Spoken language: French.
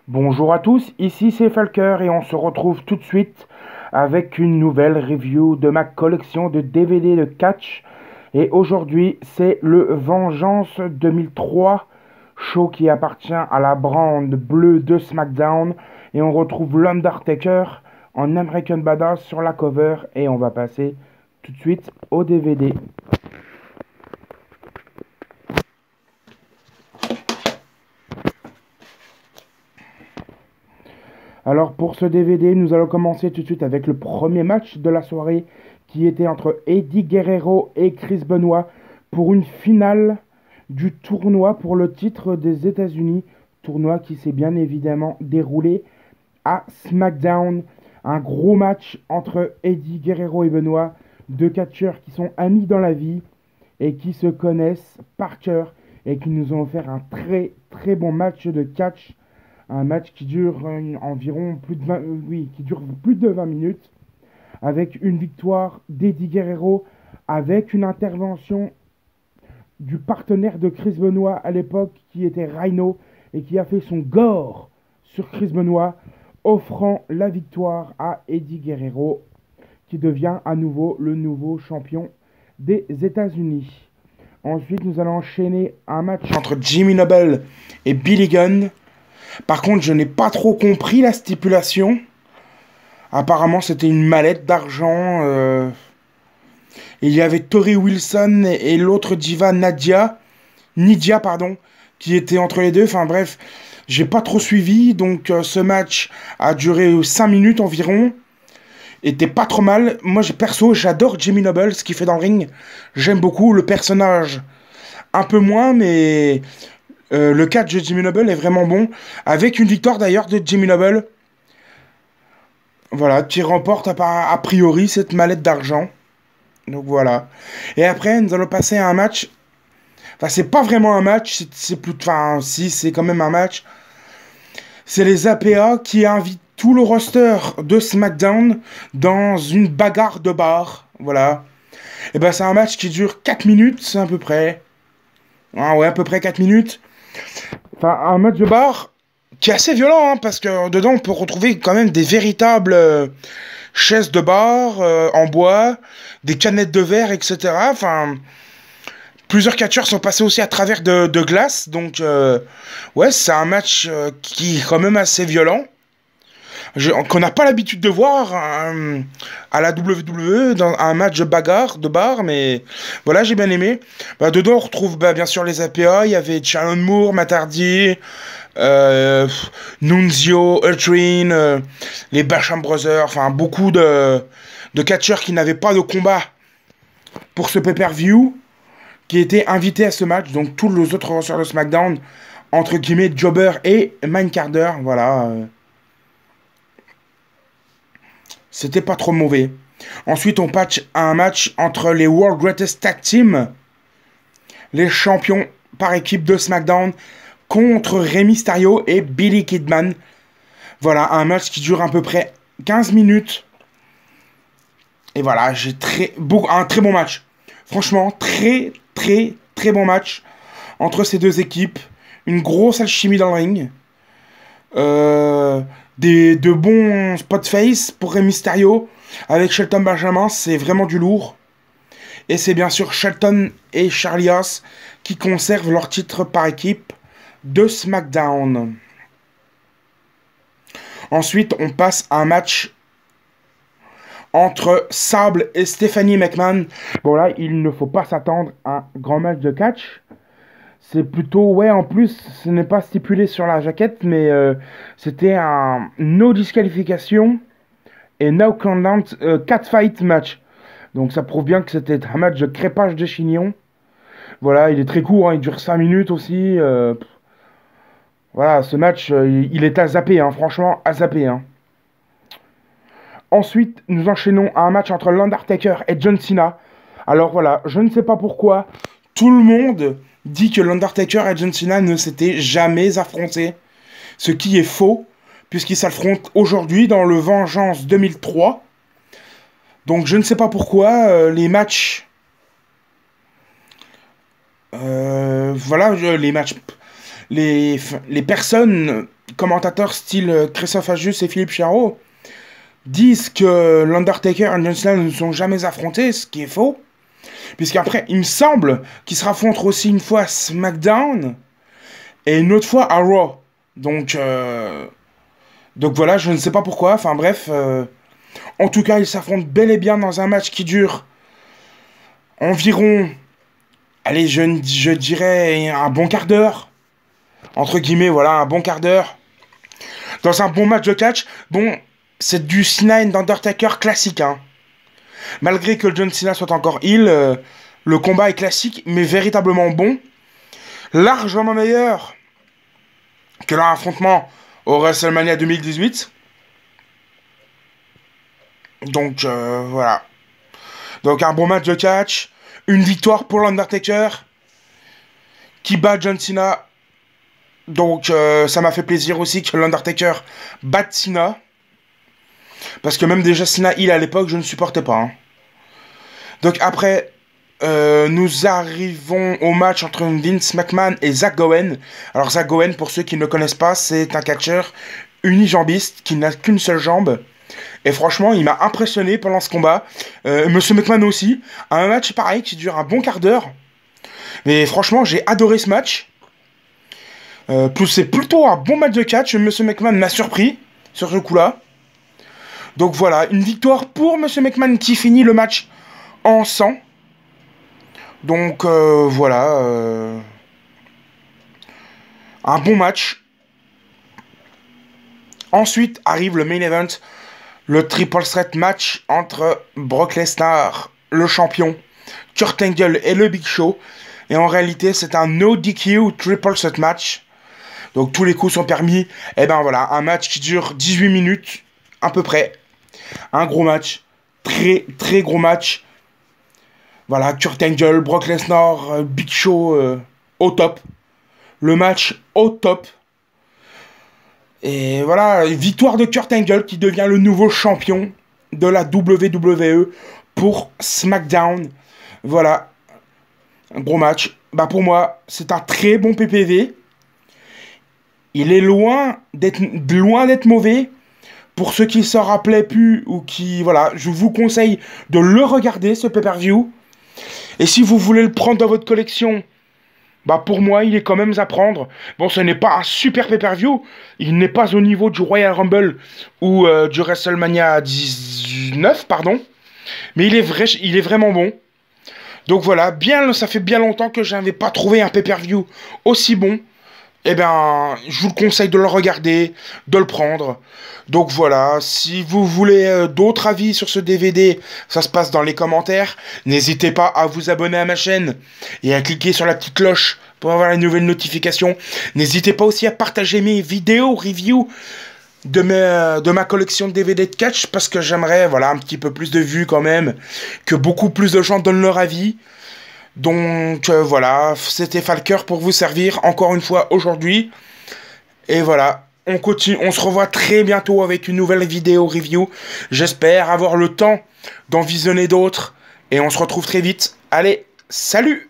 Bonjour à tous, ici c'est Falker et on se retrouve tout de suite avec une nouvelle review de ma collection de DVD de catch. Et aujourd'hui c'est le Vengeance 2003, show qui appartient à la brande bleue de SmackDown. Et on retrouve l'Undertaker en American Badass sur la cover et on va passer tout de suite au DVD. Alors pour ce DVD, nous allons commencer tout de suite avec le premier match de la soirée qui était entre Eddie Guerrero et Chris Benoit pour une finale du tournoi pour le titre des États-Unis. Tournoi qui s'est bien évidemment déroulé à SmackDown. Un gros match entre Eddie Guerrero et Benoit, deux catcheurs qui sont amis dans la vie et qui se connaissent par cœur et qui nous ont offert un très très bon match de catch. Un match qui dure environ plus de 20, oui, qui dure plus de 20 minutes, avec une victoire d'Eddie Guerrero, avec une intervention du partenaire de Chris Benoit à l'époque, qui était Rhino, et qui a fait son gore sur Chris Benoit, offrant la victoire à Eddie Guerrero, qui devient à nouveau le nouveau champion des États-Unis. Ensuite, nous allons enchaîner un match entre Jimmy Noble et Billy Gunn. Par contre, je n'ai pas trop compris la stipulation. Apparemment, c'était une mallette d'argent. Il y avait Tori Wilson et l'autre diva Nidia, pardon, qui étaient entre les deux. Enfin bref, j'ai pas trop suivi. Donc ce match a duré 5 minutes environ. Était pas trop mal. Moi, perso, j'adore Jimmy Noble, ce qu'il fait dans le ring. J'aime beaucoup le personnage. Un peu moins, mais le catch de Jimmy Noble est vraiment bon. Avec une victoire d'ailleurs de Jimmy Noble. Voilà, qui remporte a priori cette mallette d'argent. Donc voilà. Et après, nous allons passer à un match. Enfin, c'est pas vraiment un match. C'est plus. Enfin, si, c'est quand même un match. C'est les APA qui invitent tout le roster de SmackDown dans une bagarre de bar. Voilà. Et ben, c'est un match qui dure 4 minutes, à peu près. Ah ouais, à peu près 4 minutes. Enfin, un match de bar qui est assez violent, hein, parce que dedans, on peut retrouver quand même des véritables chaises de bar en bois, des canettes de verre, etc. Enfin, plusieurs catcheurs sont passés aussi à travers de glace. Donc, ouais, c'est un match qui est quand même assez violent. Qu'on n'a pas l'habitude de voir à la WWE dans un match de bagarre, de bar, mais voilà, j'ai bien aimé. Bah, dedans, on retrouve bien sûr les APA. Il y avait Shannon Moore, Matt Hardy, Nunzio, Ultrin, les Basham Brothers, enfin beaucoup de catcheurs qui n'avaient pas de combat pour ce pay-per-view, qui étaient invités à ce match. Donc tous les autres rosters de SmackDown, entre guillemets, Jobber et Mindcarder, voilà. C'était pas trop mauvais. Ensuite, on patch un match entre les World Greatest Tag Team, les champions par équipe de SmackDown, contre Rey Mysterio et Billy Kidman. Voilà, un match qui dure à peu près 15 minutes. Et voilà, j'ai un très bon match. Franchement, très bon match entre ces deux équipes. Une grosse alchimie dans le ring. De bons spot face pour Rey Mysterio. Avec Shelton Benjamin, c'est vraiment du lourd. Et c'est bien sûr Shelton et Charlie Haas qui conservent leur titre par équipe de SmackDown. Ensuite, on passe à un match entre Sable et Stephanie McMahon. Bon là, il ne faut pas s'attendre à un grand match de catch. C'est plutôt, ouais, en plus, ce n'est pas stipulé sur la jaquette, mais c'était un no disqualification et no countdown catfight match. Donc ça prouve bien que c'était un match de crépage de chignon. Voilà, il est très court, hein, il dure 5 minutes aussi. Voilà, ce match, il est à zapper, hein, franchement, à zapper. Hein. Ensuite, nous enchaînons à un match entre l'Undertaker et John Cena. Alors voilà, je ne sais pas pourquoi, tout le monde dit que l'Undertaker et John Cena ne s'étaient jamais affrontés. Ce qui est faux, puisqu'ils s'affrontent aujourd'hui dans le Vengeance 2003. Donc je ne sais pas pourquoi, les matchs... voilà, les matchs... les personnes, commentateurs style Christophe Ajus et Philippe Charot, disent que l'Undertaker et John Cena ne se sont jamais affrontés, ce qui est faux. Puisqu'après, il me semble qu'ils se rencontrent aussi une fois à SmackDown et une autre fois à Raw. Donc voilà, je ne sais pas pourquoi. Enfin bref, en tout cas, ils s'affrontent bel et bien dans un match qui dure environ, allez, je dirais un bon quart d'heure. Entre guillemets, voilà, un bon quart d'heure. Dans un bon match de catch. Bon, c'est du Cena et Undertaker classique, hein. Malgré que John Cena soit encore heel, le combat est classique, mais véritablement bon. Largement meilleur que leur affrontement au WrestleMania 2018. Donc, voilà. Donc, un bon match de catch. Une victoire pour l'Undertaker qui bat John Cena. Donc, ça m'a fait plaisir aussi que l'Undertaker batte Cena. Parce que même déjà Cena heel à l'époque, je ne supportais pas, hein. Donc après, nous arrivons au match entre Vince McMahon et Zach Gowen. Alors Zach Gowen, pour ceux qui ne le connaissent pas, c'est un catcheur unijambiste qui n'a qu'une seule jambe. Et franchement, il m'a impressionné pendant ce combat. Monsieur McMahon aussi. Un match pareil qui dure un bon quart d'heure. Mais franchement, j'ai adoré ce match. C'est plutôt un bon match de catch. Monsieur McMahon m'a surpris sur ce coup-là. Donc voilà, une victoire pour Monsieur McMahon qui finit le match en sang. Donc voilà. Un bon match. Ensuite arrive le main event. Le triple threat match entre Brock Lesnar, le champion, Kurt Angle et le Big Show. Et en réalité, c'est un no DQ triple threat match. Donc tous les coups sont permis. Et ben voilà, un match qui dure 18 minutes à peu près. Un gros match. Très très gros match. Voilà, Kurt Angle, Brock Lesnar, Big Show au top. Le match au top. Et voilà, victoire de Kurt Angle qui devient le nouveau champion de la WWE pour SmackDown. Voilà, un gros match. Bah pour moi, c'est un très bon PPV. Il est loin d'être mauvais. Pour ceux qui s'en rappelaient plus ou qui... Voilà, je vous conseille de le regarder, ce pay-per-view. Et si vous voulez le prendre dans votre collection... Bah pour moi, il est quand même à prendre. Bon, ce n'est pas un super pay-per-view. Il n'est pas au niveau du Royal Rumble ou du WrestleMania 19, pardon. Mais il est vraiment bon. Donc voilà, ça fait bien longtemps que je n'avais pas trouvé un pay-per-view aussi bon. Eh bien, je vous le conseille de le regarder, de le prendre. Donc voilà, si vous voulez d'autres avis sur ce DVD, ça se passe dans les commentaires. N'hésitez pas à vous abonner à ma chaîne et à cliquer sur la petite cloche pour avoir les nouvelles notifications. N'hésitez pas aussi à partager mes vidéos, reviews de ma collection de DVD de catch parce que j'aimerais, voilà, un petit peu plus de vues quand même, que beaucoup plus de gens donnent leur avis. Donc voilà, c'était Falker pour vous servir encore une fois aujourd'hui. Et voilà, on continue, on se revoit très bientôt avec une nouvelle vidéo review. J'espère avoir le temps d'en visionner d'autres. Et on se retrouve très vite. Allez, salut!